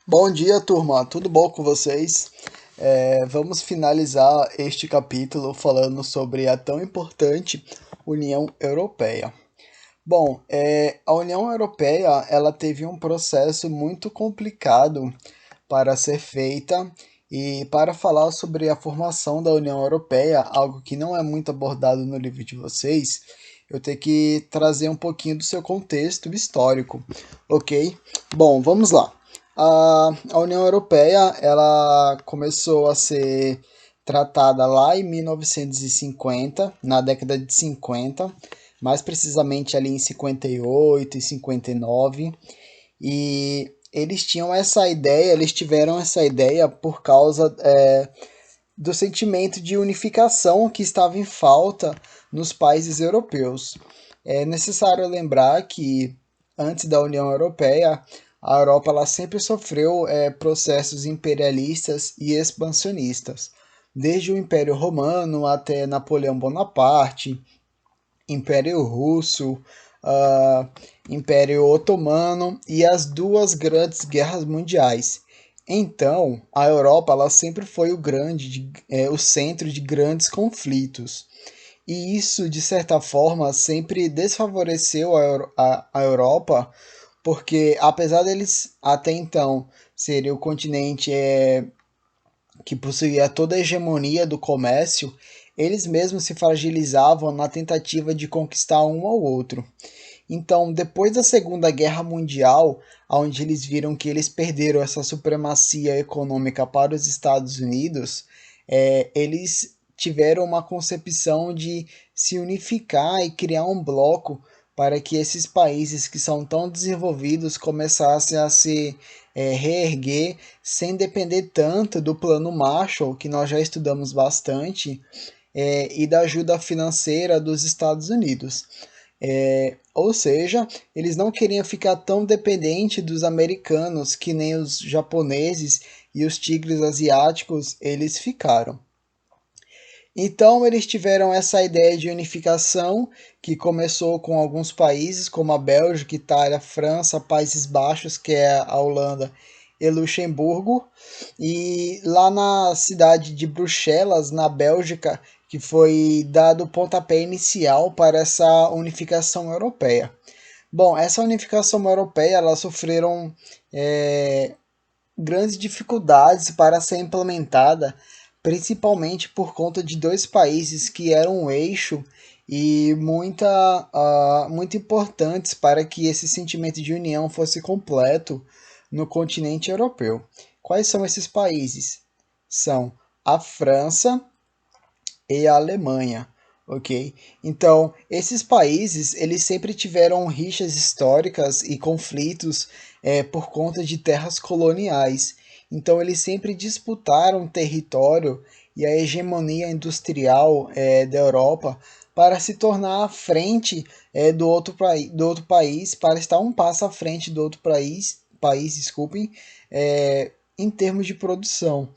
Bom dia, turma. Tudo bom com vocês? Vamos finalizar este capítulo falando sobre a tão importante União Europeia. Bom, a União Europeia ela teve um processo muito complicado para ser feita e para falar sobre a formação da União Europeia, algo que não é muito abordado no livro de vocês, eu tenho que trazer um pouquinho do seu contexto histórico, ok? Bom, vamos lá. A União Europeia ela começou a ser tratada lá em 1950, na década de 50, mais precisamente ali em 58 e 59, e eles tiveram essa ideia por causa do sentimento de unificação que estava em falta nos países europeus. É necessário lembrar que antes da União Europeia, a Europa ela sempre sofreu processos imperialistas e expansionistas, desde o Império Romano até Napoleão Bonaparte, Império Russo, ah, Império Otomano e as duas grandes guerras mundiais. Então, a Europa ela sempre foi o centro de grandes conflitos. E isso, de certa forma, sempre desfavoreceu a Europa, porque apesar deles até então serem o continente que possuía toda a hegemonia do comércio, eles mesmos se fragilizavam na tentativa de conquistar um ao outro. Então, depois da Segunda Guerra Mundial, onde eles viram que eles perderam essa supremacia econômica para os Estados Unidos, eles tiveram uma concepção de se unificar e criar um bloco para que esses países que são tão desenvolvidos começassem a se reerguer sem depender tanto do Plano Marshall, que nós já estudamos bastante, e da ajuda financeira dos Estados Unidos. Ou seja, eles não queriam ficar tão dependente dos americanos que nem os japoneses e os tigres asiáticos eles ficaram. Então eles tiveram essa ideia de unificação que começou com alguns países como a Bélgica, Itália, França, Países Baixos, que é a Holanda, e Luxemburgo, e lá na cidade de Bruxelas, na Bélgica, que foi dado o pontapé inicial para essa unificação europeia. Bom, essa unificação europeia, elas sofreram grandes dificuldades para ser implementada, principalmente por conta de dois países que eram um eixo e muito importantes para que esse sentimento de união fosse completo no continente europeu. Quais são esses países? São a França e a Alemanha, ok? Então, esses países, eles sempre tiveram rixas históricas e conflitos por conta de terras coloniais. Então, eles sempre disputaram território e a hegemonia industrial da Europa para se tornar à frente do outro país, para estar um passo à frente do outro desculpem, em termos de produção.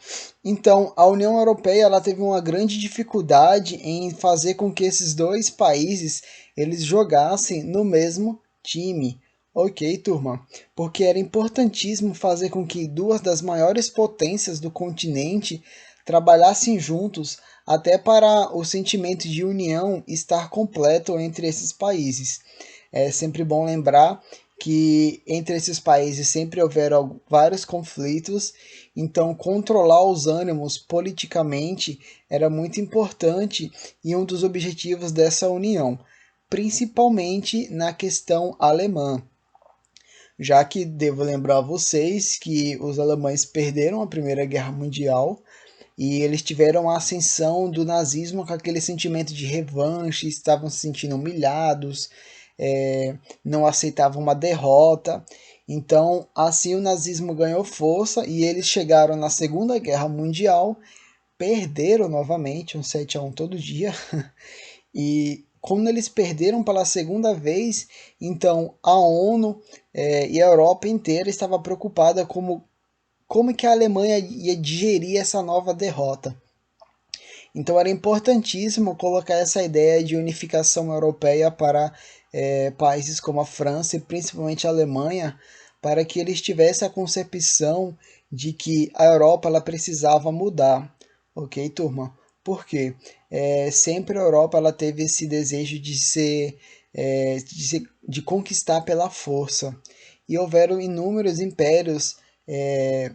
Então, a União Europeia ela teve uma grande dificuldade em fazer com que esses dois países eles jogassem no mesmo time. Ok, turma? Porque era importantíssimo fazer com que duas das maiores potências do continente trabalhassem juntos, até para o sentimento de união estar completo entre esses países. É sempre bom lembrar que entre esses países sempre houveram vários conflitos, então controlar os ânimos politicamente era muito importante e um dos objetivos dessa união, principalmente na questão alemã. Já que devo lembrar a vocês que os alemães perderam a Primeira Guerra Mundial e eles tiveram a ascensão do nazismo com aquele sentimento de revanche, estavam se sentindo humilhados, não aceitavam uma derrota. Então, assim o nazismo ganhou força e eles chegaram na Segunda Guerra Mundial, perderam novamente, um 7-1 todo dia, e quando eles perderam pela segunda vez, então a ONU e a Europa inteira estava preocupada como que a Alemanha ia digerir essa nova derrota. Então era importantíssimo colocar essa ideia de unificação europeia para países como a França e principalmente a Alemanha, para que eles tivessem a concepção de que a Europa ela precisava mudar, ok, turma? Por quê? Sempre a Europa ela teve esse desejo de conquistar pela força. E houveram inúmeros impérios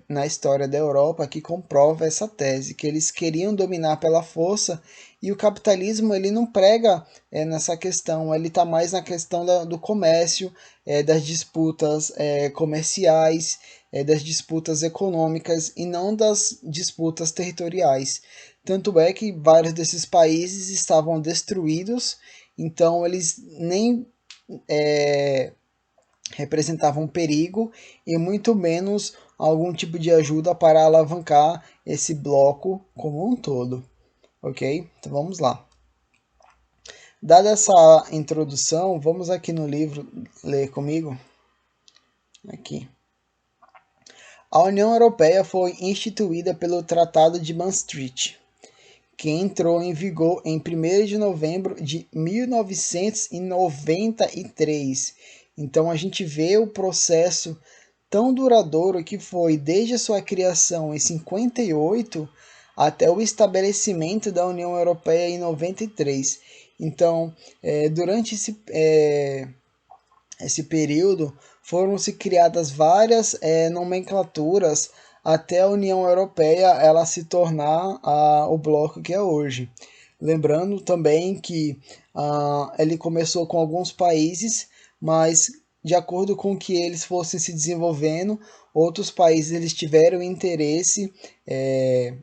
na história da Europa que comprova essa tese, que eles queriam dominar pela força, e o capitalismo ele não prega nessa questão, ele está mais na questão do comércio, das disputas comerciais, das disputas econômicas e não das disputas territoriais. Tanto é que vários desses países estavam destruídos, então eles nem representavam perigo e muito menos algum tipo de ajuda para alavancar esse bloco como um todo, ok? Então vamos lá. Dada essa introdução, vamos aqui no livro ler comigo. Aqui. A União Europeia foi instituída pelo Tratado de Maastricht, que entrou em vigor em 1º de novembro de 1993. Então a gente vê o processo tão duradouro que foi desde a sua criação em 58 até o estabelecimento da União Europeia em 93. Então, durante esse período, foram-se criadas várias nomenclaturas até a União Europeia ela se tornar o bloco que é hoje. Lembrando também que ele começou com alguns países, mas de acordo com que eles fossem se desenvolvendo, outros países eles tiveram interesse em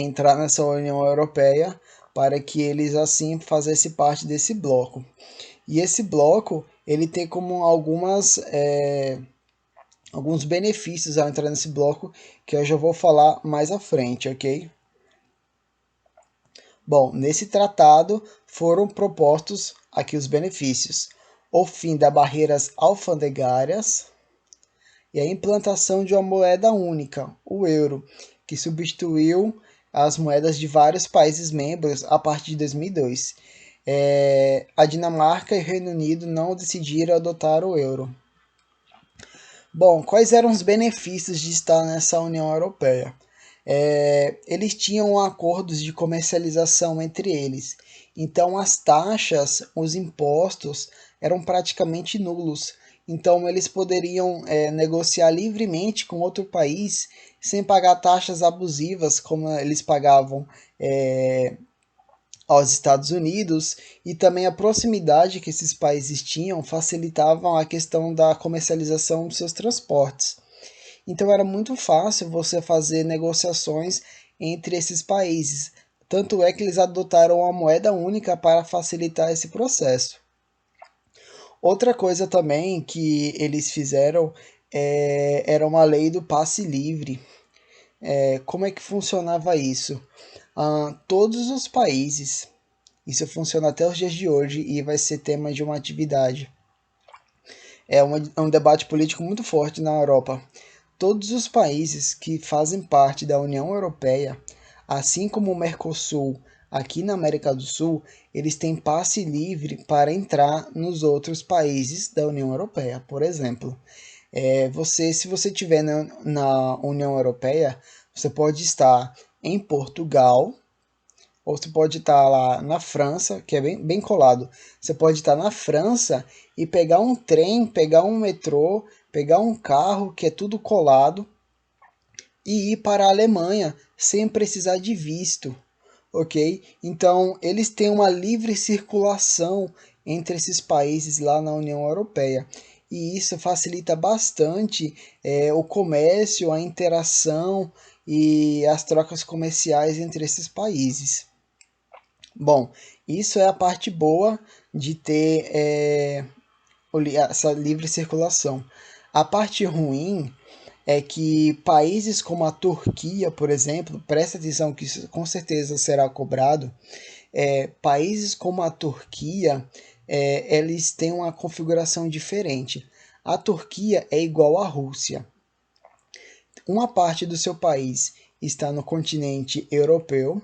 entrar nessa União Europeia para que eles assim fizessem parte desse bloco. E esse bloco ele tem como alguns benefícios ao entrar nesse bloco que eu já vou falar mais à frente, ok? Bom, nesse tratado foram propostos aqui os benefícios: o fim das barreiras alfandegárias e a implantação de uma moeda única, o euro, que substituiu as moedas de vários países membros a partir de 2002. A Dinamarca e o Reino Unido não decidiram adotar o euro. Bom, quais eram os benefícios de estar nessa União Europeia? Eles tinham acordos de comercialização entre eles, então as taxas, os impostos eram praticamente nulos. Então eles poderiam negociar livremente com outro país sem pagar taxas abusivas como eles pagavam aos Estados Unidos, e também a proximidade que esses países tinham facilitavam a questão da comercialização dos seus transportes. Então era muito fácil você fazer negociações entre esses países. Tanto é que eles adotaram uma moeda única para facilitar esse processo. Outra coisa também que eles fizeram era uma lei do passe livre. Como é que funcionava isso? Todos os países, isso funciona até os dias de hoje e vai ser tema de uma atividade. É um debate político muito forte na Europa. Todos os países que fazem parte da União Europeia, assim como o Mercosul aqui na América do Sul, eles têm passe livre para entrar nos outros países da União Europeia. Por exemplo, se você estiver na União Europeia, você pode estar em Portugal, ou você pode estar lá na França, que é bem colado. Você pode estar na França e pegar um trem, pegar um metrô, pegar um carro, que é tudo colado, e ir para a Alemanha sem precisar de visto, ok? Então, eles têm uma livre circulação entre esses países lá na União Europeia. E isso facilita bastante o comércio, a interação e as trocas comerciais entre esses países. Bom, isso é a parte boa de ter essa livre circulação. A parte ruim é que países como a Turquia, por exemplo, presta atenção que isso com certeza será cobrado, países como a Turquia, eles têm uma configuração diferente. A Turquia é igual à Rússia. Uma parte do seu país está no continente europeu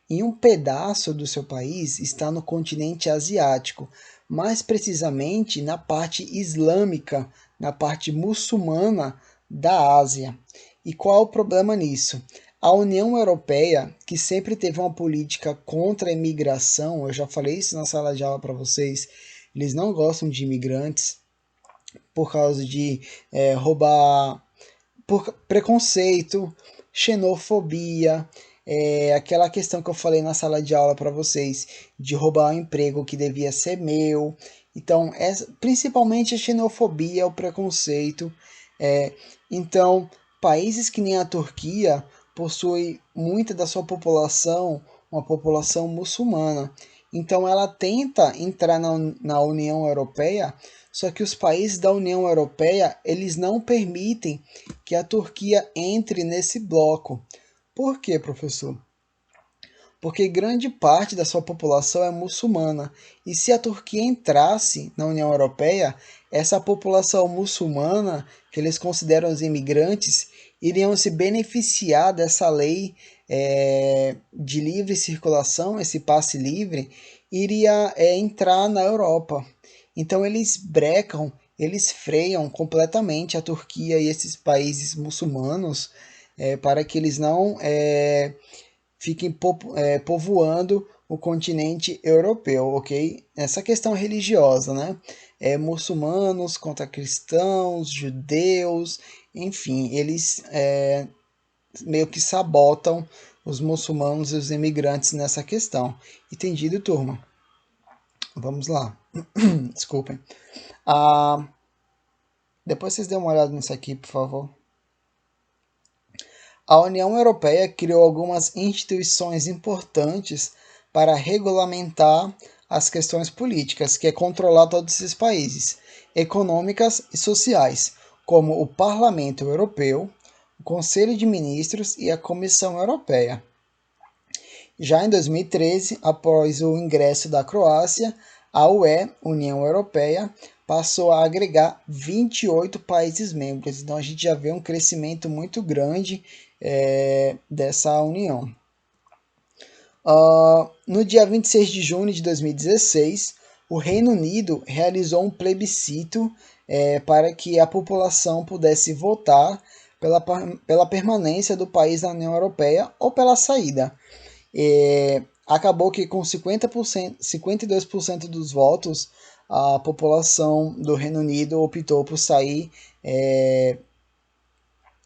e um pedaço do seu país está no continente asiático. mais precisamente na parte islâmica, na parte muçulmana da Ásia. E qual é o problema nisso? A União Europeia, que sempre teve uma política contra a imigração, eu já falei isso na sala de aula para vocês, eles não gostam de imigrantes por causa de roubar, por preconceito, xenofobia, aquela questão que eu falei na sala de aula para vocês, de roubar um emprego que devia ser meu. Então, principalmente a xenofobia, o preconceito. É, então, países que nem a Turquia possuem muita da sua população, uma população muçulmana. Então, ela tenta entrar na União Europeia, só que os países da União Europeia, eles não permitem que a Turquia entre nesse bloco. Por quê, professor? Porque grande parte da sua população é muçulmana. E se a Turquia entrasse na União Europeia, essa população muçulmana, que eles consideram os imigrantes, iriam se beneficiar dessa lei de livre circulação, esse passe livre, iria entrar na Europa. Então eles brecam, eles freiam completamente a Turquia e esses países muçulmanos para que eles não fiquem povoando o continente europeu, ok? Essa questão religiosa, né? Muçulmanos contra cristãos, judeus, enfim, eles meio que sabotam os muçulmanos e os imigrantes nessa questão. Entendido, turma? Vamos lá. Desculpem. Depois vocês dêem uma olhada nisso aqui, por favor. A União Europeia criou algumas instituições importantes para regulamentar as questões políticas, que é controlar todos esses países, econômicas e sociais, como o Parlamento Europeu, o Conselho de Ministros e a Comissão Europeia. Já em 2013, após o ingresso da Croácia, a UE, União Europeia, passou a agregar 28 países membros. Então a gente já vê um crescimento muito grande dessa união. No dia 26 de junho de 2016, o Reino Unido realizou um plebiscito para que a população pudesse votar pela permanência do país na União Europeia ou pela saída. Acabou que com 52% dos votos, a população do Reino Unido optou por sair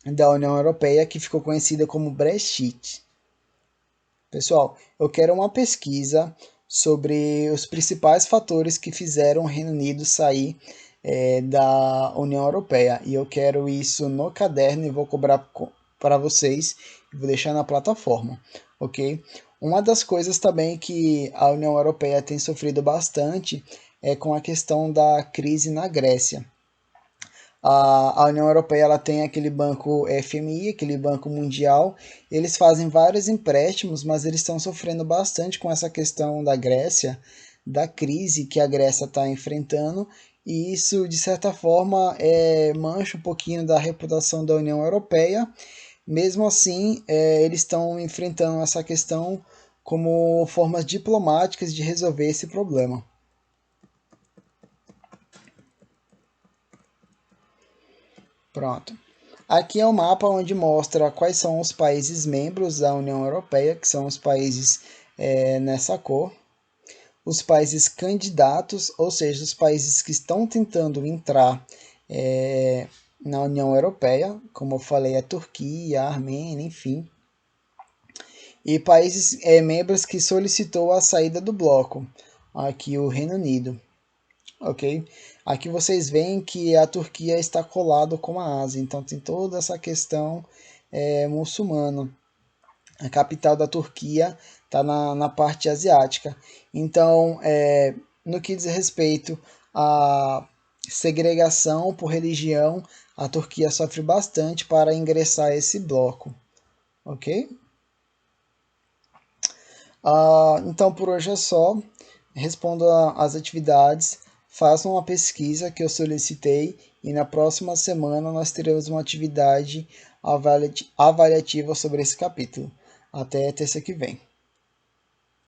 da União Europeia, que ficou conhecida como Brexit. Pessoal, eu quero uma pesquisa sobre os principais fatores que fizeram o Reino Unido sair da União Europeia. E eu quero isso no caderno e vou cobrar para vocês e vou deixar na plataforma, ok? Uma das coisas também que a União Europeia tem sofrido bastante é com a questão da crise na Grécia. A União Europeia ela tem aquele banco FMI, aquele banco mundial, eles fazem vários empréstimos, mas eles estão sofrendo bastante com essa questão da Grécia, da crise que a Grécia está enfrentando, e isso, de certa forma, mancha um pouquinho da reputação da União Europeia. Mesmo assim, eles estão enfrentando essa questão como formas diplomáticas de resolver esse problema. Pronto. Aqui é o mapa onde mostra quais são os países membros da União Europeia, que são os países nessa cor. Os países candidatos, ou seja, os países que estão tentando entrar na União Europeia, como eu falei, a Turquia, a Armênia, enfim. E países membros que solicitou a saída do bloco, aqui o Reino Unido. Ok? Aqui vocês veem que a Turquia está colado com a Ásia, então tem toda essa questão muçulmana. A capital da Turquia está na parte asiática. Então, no que diz respeito à segregação por religião, a Turquia sofre bastante para ingressar esse bloco. Ok? Então, por hoje é só. Respondo às atividades. Façam uma pesquisa que eu solicitei e na próxima semana nós teremos uma atividade avaliativa sobre esse capítulo. Até terça que vem.